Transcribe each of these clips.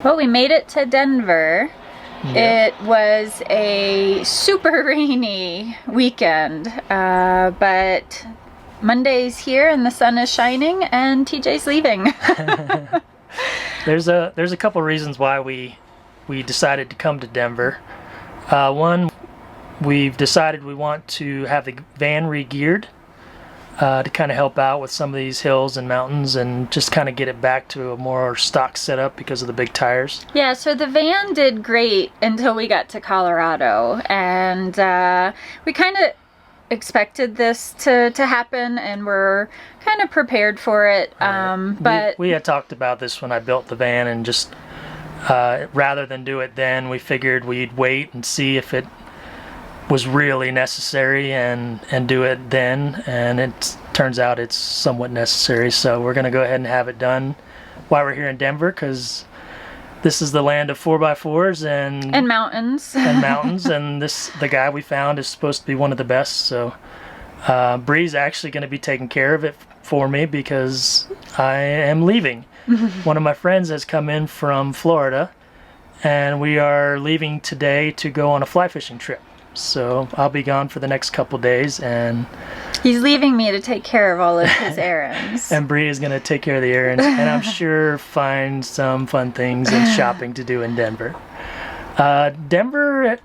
Well, we made it to Denver. Yeah. It was a super rainy weekend, but Monday's here and the sun is shining and TJ's leaving. There's a couple reasons why we decided to come to Denver. One, we've decided we want to have the van re-geared to kind of help out with some of these hills and mountains and just kind of get it back to a more stock setup because of the big tires. Yeah, so the van did great until we got to Colorado, and we kind of expected this to happen and we're kind of prepared for it. But we had talked about this when I built the van, and just rather than do it then, we figured we'd wait and see if it was really necessary and do it then, and it turns out it's somewhat necessary, so we're going to go ahead and have it done while we're here in Denver, because this is the land of 4x4s and mountains and the guy we found is supposed to be one of the best, so Bree's actually going to be taking care of it for me because I am leaving. One of my friends has come in from Florida, and we are leaving today to go on a fly fishing trip. So I'll be gone for the next couple days, and he's leaving me to take care of all of his errands. And Bree is going to take care of the errands, and I'm sure find some fun things and shopping to do in Denver. Denver,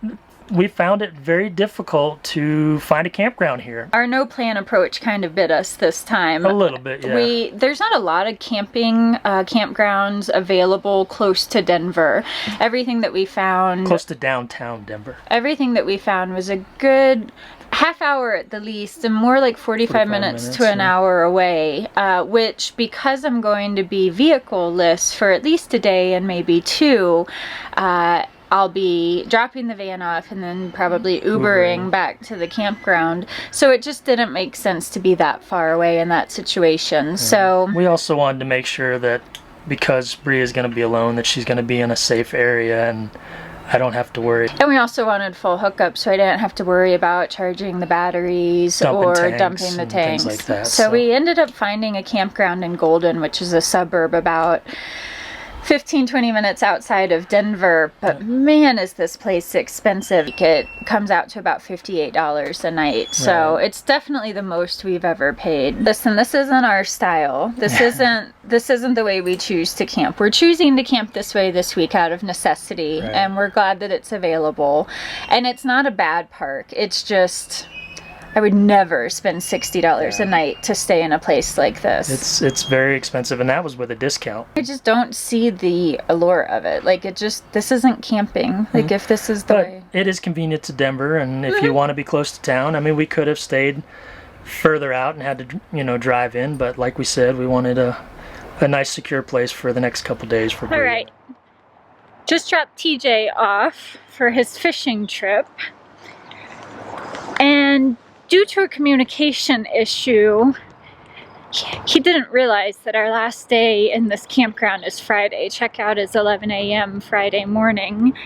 we found it very difficult to find a campground here. Our no-plan approach kind of bit us this time. A little bit, yeah. There's not a lot of campgrounds available close to Denver. Everything that we found... Close to downtown Denver. Everything that we found was a good half hour at the least, and more like 45 minutes to an hour away, which, because I'm going to be vehicle-less for at least a day and maybe two, I'll be dropping the van off and then probably Ubering back to the campground. So it just didn't make sense to be that far away in that situation. Yeah. So we also wanted to make sure that because Bree is going to be alone, that she's going to be in a safe area and I don't have to worry. And we also wanted full hookup, so I didn't have to worry about charging the batteries dumping the tanks. Things like that, so we ended up finding a campground in Golden, which is a suburb about 15-20 minutes outside of Denver, but man, is this place expensive. It comes out to about $58 a night, so it's definitely the most we've ever paid. Listen, this isn't our style. This isn't the way we choose to camp. We're choosing to camp this way this week out of necessity, and we're glad that it's available. And it's not a bad park. It's just, I would never spend $60 a night to stay in a place like this. It's very expensive, and that was with a discount. I just don't see the allure of it. Like, this isn't camping. Like, if this is the way. It is convenient to Denver, and if you want to be close to town, I mean, we could have stayed further out and had to, drive in, but like we said, we wanted a nice, secure place for the next couple days for Bree. All right. Just dropped TJ off for his fishing trip, and due to a communication issue, he didn't realize that our last day in this campground is Friday. Checkout is 11 a.m. Friday morning.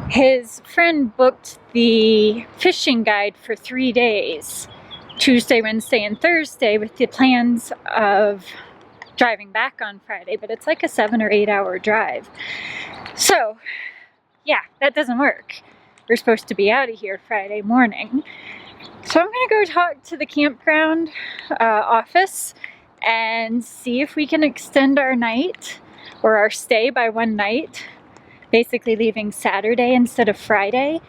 His friend booked the fishing guide for 3 days, Tuesday, Wednesday, and Thursday, with the plans of driving back on Friday, but it's like a 7 or 8 hour drive. So, yeah, that doesn't work. We're supposed to be out of here Friday morning. So I'm going to go talk to the campground office and see if we can extend our night or our stay by one night, basically leaving Saturday instead of Friday.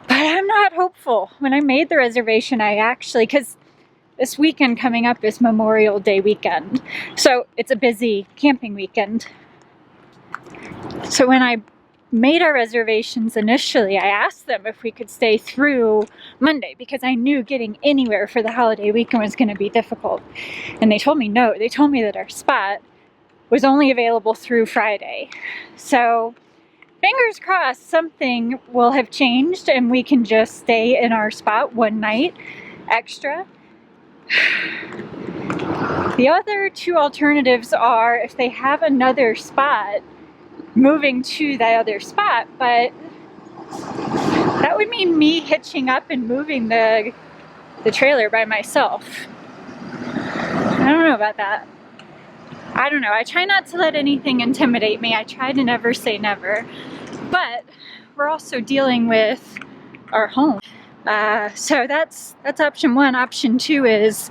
But I'm not hopeful. When I made the reservation, because this weekend coming up is Memorial Day weekend, so it's a busy camping weekend. So when I made our reservations initially, I asked them if we could stay through Monday, because I knew getting anywhere for the holiday weekend was going to be difficult. And they told me no. They told me that our spot was only available through Friday. So fingers crossed something will have changed and we can just stay in our spot one night extra. The other two alternatives are, if they have another spot, moving to the other spot, but that would mean me hitching up and moving the trailer by myself. I don't know about that. I don't know, I try not to let anything intimidate me. I try to never say never. But we're also dealing with our home. So that's option one. Option two is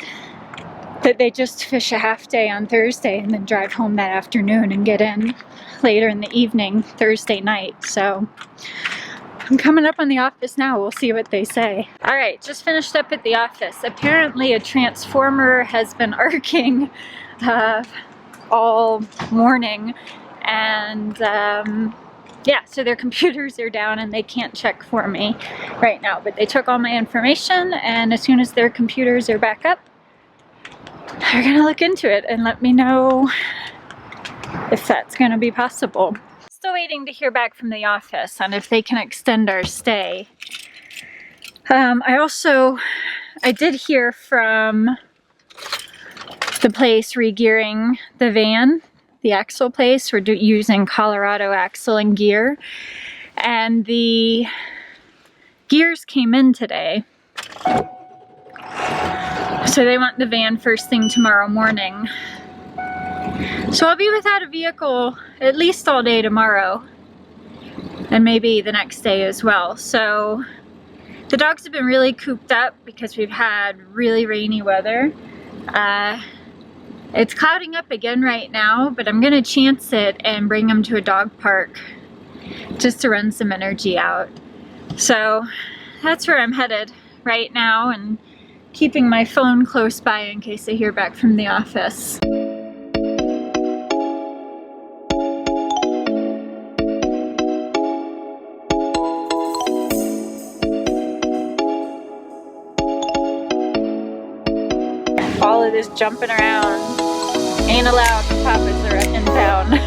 that they just fish a half day on Thursday and then drive home that afternoon and get in later in the evening, Thursday night. So I'm coming up on the office now. We'll see what they say. All right, just finished up at the office. Apparently a transformer has been arcing all morning, and yeah, so their computers are down and they can't check for me right now, but they took all my information, and as soon as their computers are back up, they're gonna look into it and let me know if that's gonna be possible. Still waiting to hear back from the office on if they can extend our stay. I did hear from the place regearing the van, the axle place. We're using Colorado axle and gear, and the gears came in today. So they want the van first thing tomorrow morning. So I'll be without a vehicle at least all day tomorrow, and maybe the next day as well. So the dogs have been really cooped up because we've had really rainy weather. It's clouding up again right now, but I'm gonna chance it and bring them to a dog park just to run some energy out. So that's where I'm headed right now, and keeping my phone close by in case I hear back from the office. All of this jumping around ain't allowed when Papas are in town.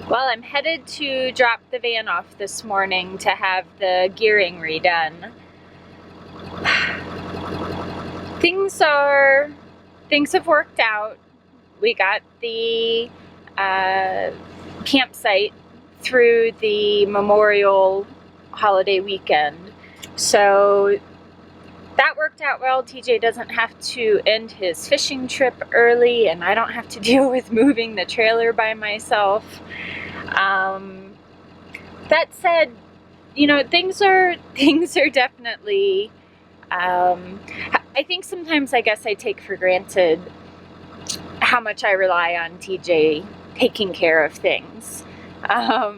Well, I'm headed to drop the van off this morning to have the gearing redone. Things have worked out. We got the campsite through the Memorial holiday weekend, so that worked out well. TJ doesn't have to end his fishing trip early, and I don't have to deal with moving the trailer by myself. That said, you know, things are definitely, I think sometimes I guess I take for granted how much I rely on TJ taking care of things. I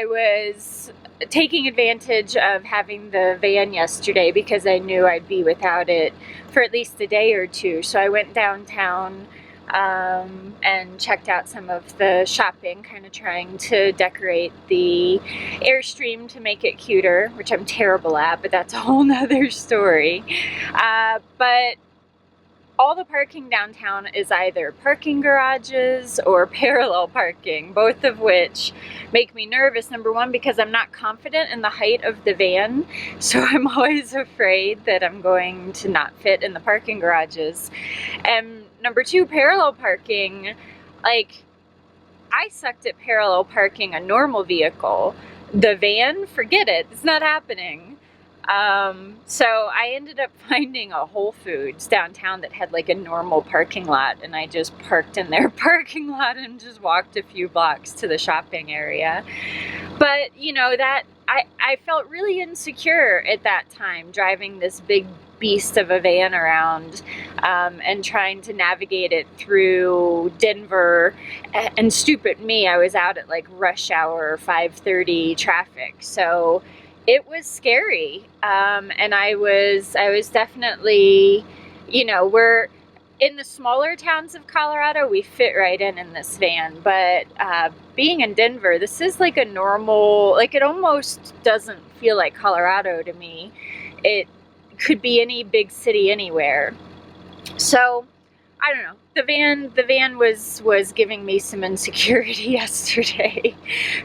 was taking advantage of having the van yesterday because I knew I'd be without it for at least a day or two. So I went downtown and checked out some of the shopping, kind of trying to decorate the Airstream to make it cuter, which I'm terrible at, but that's a whole nother story. But all the parking downtown is either parking garages or parallel parking, both of which make me nervous. Number one, because I'm not confident in the height of the van, so I'm always afraid that I'm going to not fit in the parking garages. And number two, parallel parking, like, I sucked at parallel parking a normal vehicle. The van, forget it, it's not happening. So I ended up finding a Whole Foods downtown that had like a normal parking lot, and I just parked in their parking lot and just walked a few blocks to the shopping area. But you know, that I felt really insecure at that time, driving this big beast of a van around and trying to navigate it through Denver. And stupid me, I was out at like rush hour 5:30 traffic, so it was scary. And I was definitely, you know, we're in the smaller towns of Colorado, we fit right in this van, but being in Denver, this is like a normal, like, it almost doesn't feel like Colorado to me. could be any big city anywhere. So I don't know. The van was giving me some insecurity yesterday,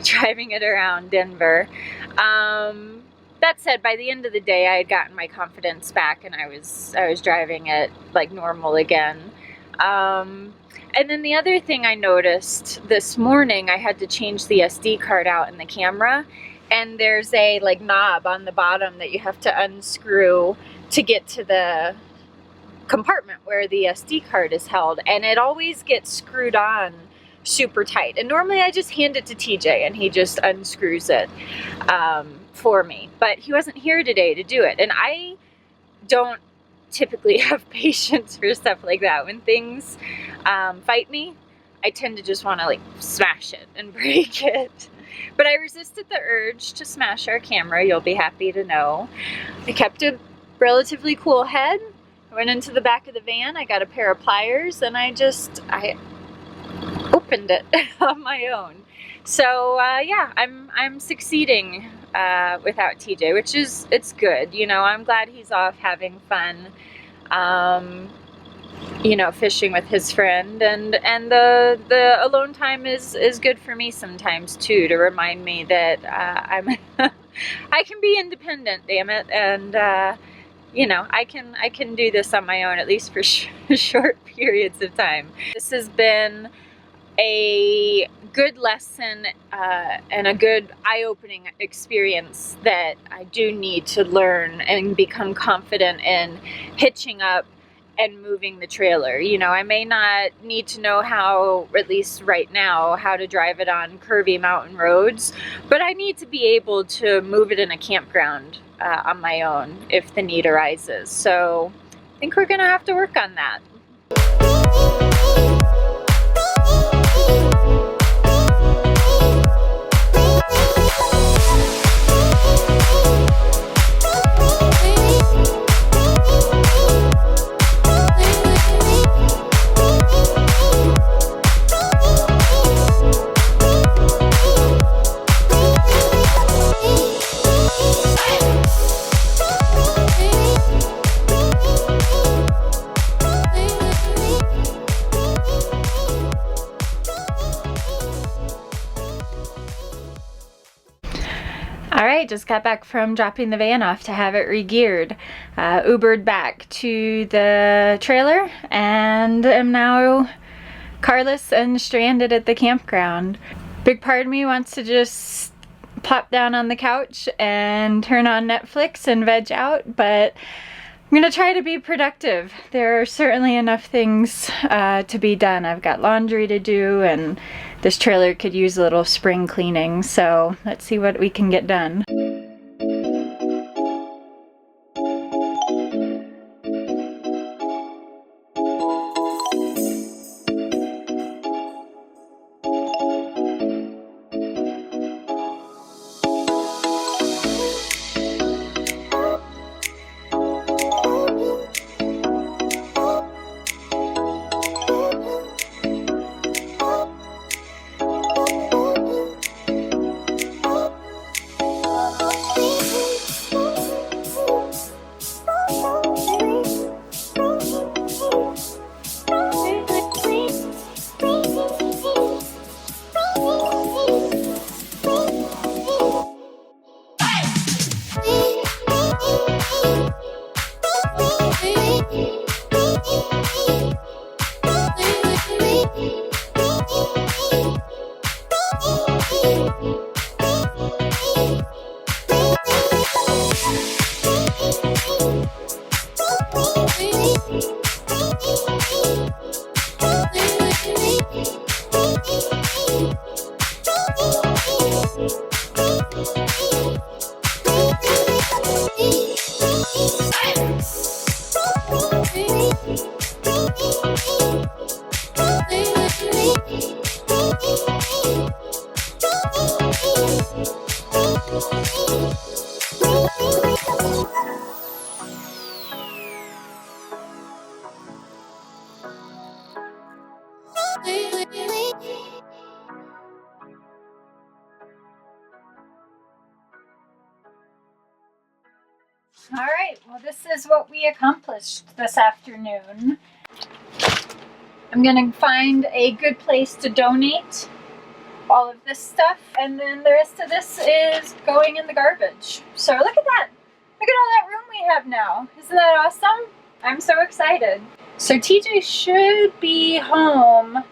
driving it around Denver. That said, by the end of the day, I had gotten my confidence back, and I was driving it like normal again. And then the other thing I noticed this morning, I had to change the SD card out in the camera, and there's a like knob on the bottom that you have to unscrew to get to the compartment where the SD card is held, and it always gets screwed on super tight. And normally I just hand it to TJ and he just unscrews it for me, but he wasn't here today to do it, and I don't typically have patience for stuff like that. When things fight me, I tend to just want to like smash it and break it. But I resisted the urge to smash our camera, you'll be happy to know. I kept a relatively cool head. I went into the back of the van, I got a pair of pliers, and I opened it on my own. So yeah, I'm succeeding without TJ, which is, it's good. You know, I'm glad he's off having fun, you know, fishing with his friend, and the alone time is good for me sometimes too, to remind me that I'm I can be independent, damn it, and you know, I can do this on my own, at least for short periods of time. This has been a good lesson and a good eye-opening experience that I do need to learn and become confident in hitching up and moving the trailer. You know, I may not need to know how, at least right now, how to drive it on curvy mountain roads, but I need to be able to move it in a campground on my own if the need arises. So I think we're gonna have to work on that. Alright, just got back from dropping the van off to have it re-geared. Ubered back to the trailer and am now carless and stranded at the campground. Big part of me wants to just plop down on the couch and turn on Netflix and veg out, but I'm gonna try to be productive. There are certainly enough things to be done. I've got laundry to do, and this trailer could use a little spring cleaning, so let's see what we can get done. All right, well, this is what we accomplished this afternoon. I'm gonna find a good place to donate all of this stuff, and then the rest of this is going in the garbage. So look at that. Look at all that room we have now. Isn't that awesome? I'm so excited. So TJ should be home.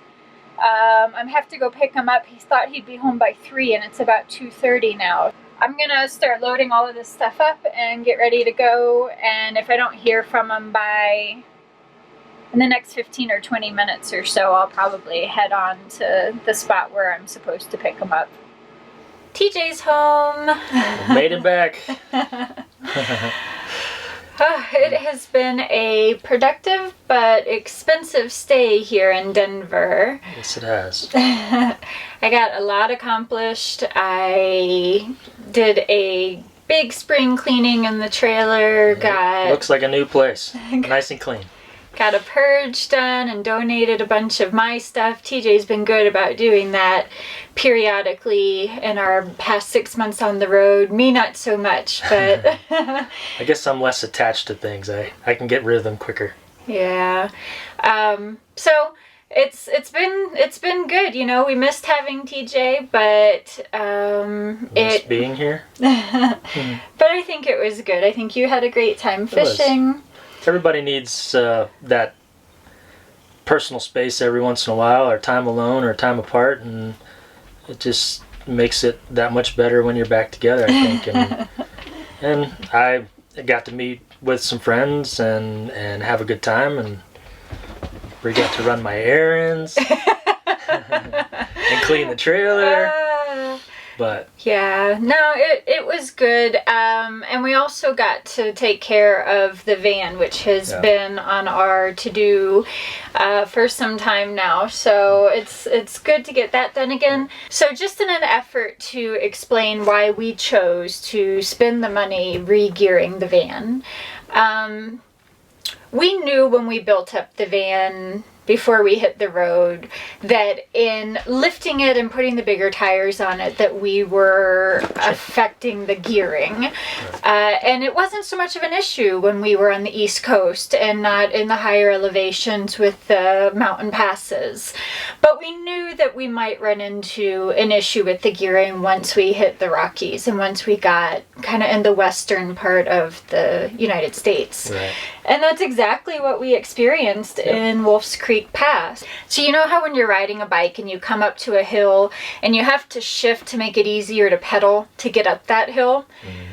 I have to go pick him up. He thought he'd be home by 3 and it's about 2:30 now. I'm gonna start loading all of this stuff up and get ready to go, and if I don't hear from him in the next 15 or 20 minutes or so, I'll probably head on to the spot where I'm supposed to pick him up. TJ's home. Made it back. It has been a productive but expensive stay here in Denver. Yes, it has. I got a lot accomplished. I did a big spring cleaning in the trailer. Looks like a new place. Nice and clean. Got a purge done and donated a bunch of my stuff. TJ's been good about doing that periodically in our past 6 months on the road. Me, not so much, but... I guess I'm less attached to things. I can get rid of them quicker. Yeah. So it's been good. You know, we missed having TJ, but Missed being here. But I think it was good. I think you had a great time fishing. Everybody needs that personal space every once in a while, or time alone, or time apart, and it just makes it that much better when you're back together, I think. And I got to meet with some friends and have a good time, and we got to run my errands and clean the trailer. But yeah, no, it was good. And we also got to take care of the van, which has been on our to-do for some time now. So it's good to get that done again. So just in an effort to explain why we chose to spend the money re-gearing the van. We knew when we built up the van before we hit the road that in lifting it and putting the bigger tires on it that we were affecting the gearing. And it wasn't so much of an issue when we were on the East Coast and not in the higher elevations with the mountain passes. But we knew that we might run into an issue with the gearing once we hit the Rockies and once we got kind of in the western part of the United States. Right. And that's exactly what we experienced in Wolf's Creek Pass. So you know how when you're riding a bike and you come up to a hill and you have to shift to make it easier to pedal to get up that hill? Mm-hmm.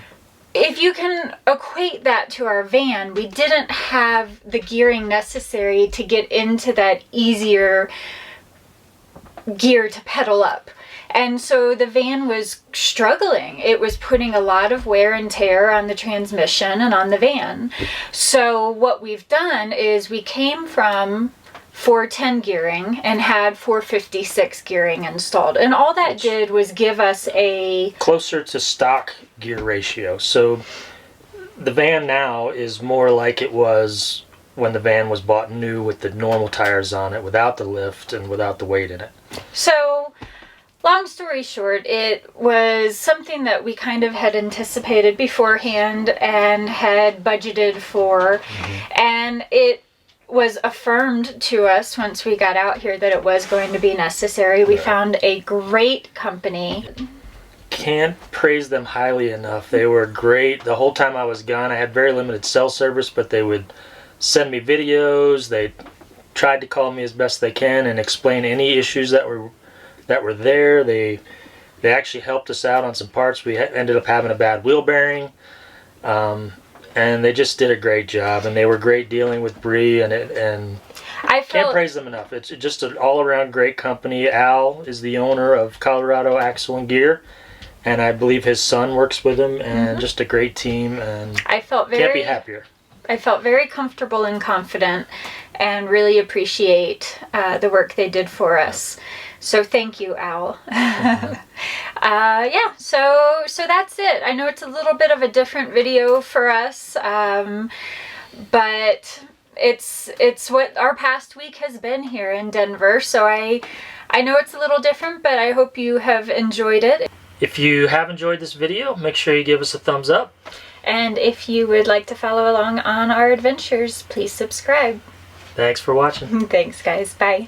If you can equate that to our van, we didn't have the gearing necessary to get into that easier gear to pedal up. And so the van was struggling. It was putting a lot of wear and tear on the transmission and on the van. So what we've done is we came from 410 gearing and had 456 gearing installed. And all that did was give us a... closer to stock gear ratio. So the van now is more like it was when the van was bought new with the normal tires on it, without the lift and without the weight in it. So... long story short, it was something that we kind of had anticipated beforehand and had budgeted for. Mm-hmm. And it was affirmed to us once we got out here that it was going to be necessary. We found a great company. Can't praise them highly enough. They were great. The whole time I was gone, I had very limited cell service, but they would send me videos. They tried to call me as best they can and explain any issues that were there. They actually helped us out on some parts. We ended up having a bad wheel bearing, and they just did a great job. And they were great dealing with Bree, and I can't praise them enough. It's just an all-around great company. Al is the owner of Colorado Axle and Gear, and I believe his son works with him. And just a great team. And can't be happier. I felt very comfortable and confident, and really appreciate the work they did for us. So thank you, Al. Yeah, so that's it. I know it's a little bit of a different video for us, but it's what our past week has been here in Denver. So I know it's a little different, but I hope you have enjoyed it. If you have enjoyed this video, make sure you give us a thumbs up. And if you would like to follow along on our adventures, please subscribe. Thanks for watching. Thanks, guys. Bye.